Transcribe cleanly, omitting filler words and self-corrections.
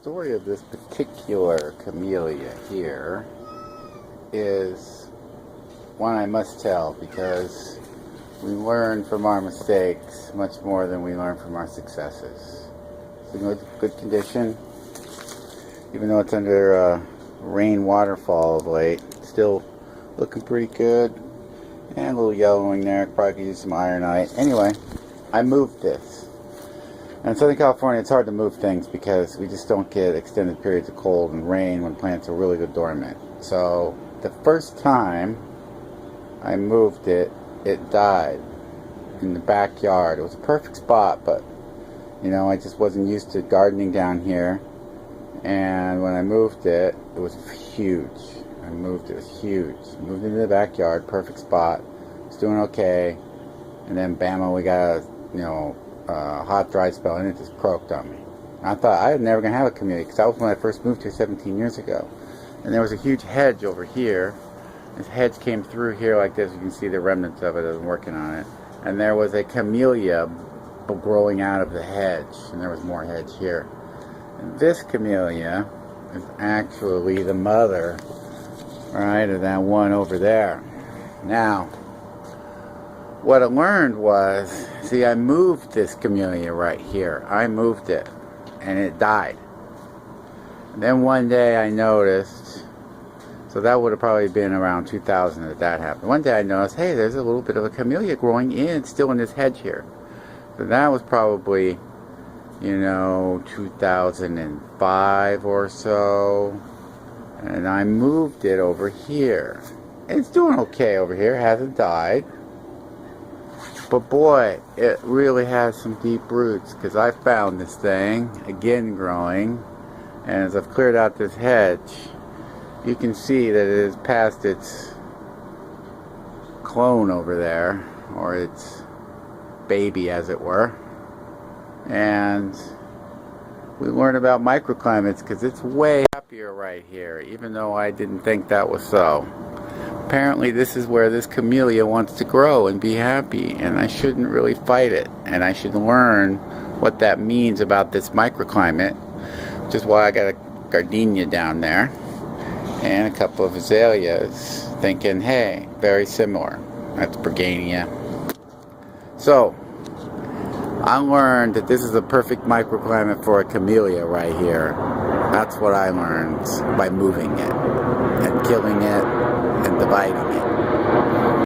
story of this particular camellia here is one I must tell because we learn from our mistakes much more than we learn from our successes. It's in good condition, even though it's under rain waterfall of late. Still looking pretty good, and a little yellowing there. Probably could use some ironite. Anyway, I moved this. And in Southern California, it's hard to move things because we just don't get extended periods of cold and rain when plants are really good dormant. So the first time I moved it, it died in the backyard. It was a perfect spot, but you know, I just wasn't used to gardening down here. And when I moved it, it was huge. It was huge. Moved into the backyard, perfect spot. It's doing okay. And then bam, we got a hot dry spell, and it just croaked on me. I thought I was never going to have a camellia because that was when I first moved here 17 years ago. And there was a huge hedge over here. This hedge came through here like this. You can see the remnants of it. I was working on it. And there was a camellia growing out of the hedge. And there was more hedge here. And this camellia is actually the mother, right, of that one over there. Now, what I learned was, see, I moved this camellia right here. I moved it, and it died. And then one day I noticed, so that would have probably been around 2000 that happened. One day I noticed, hey, there's a little bit of a camellia growing still in this hedge here. So that was probably, 2005 or so. And I moved it over here. It's doing okay over here, hasn't died. But boy, it really has some deep roots, because I found this thing again growing, and as I've cleared out this hedge, you can see that it is past its clone over there, or its baby as it were. And we learn about microclimates because it's way happier right here, even though I didn't think that was so. Apparently this is where this camellia wants to grow and be happy, and I shouldn't really fight it, and I should learn what that means about this microclimate, which is why I got a gardenia down there and a couple of azaleas, thinking, hey, very similar. That's Bergania. So I learned that this is a perfect microclimate for a camellia right here. That's what I learned by moving it and killing it and dividing it.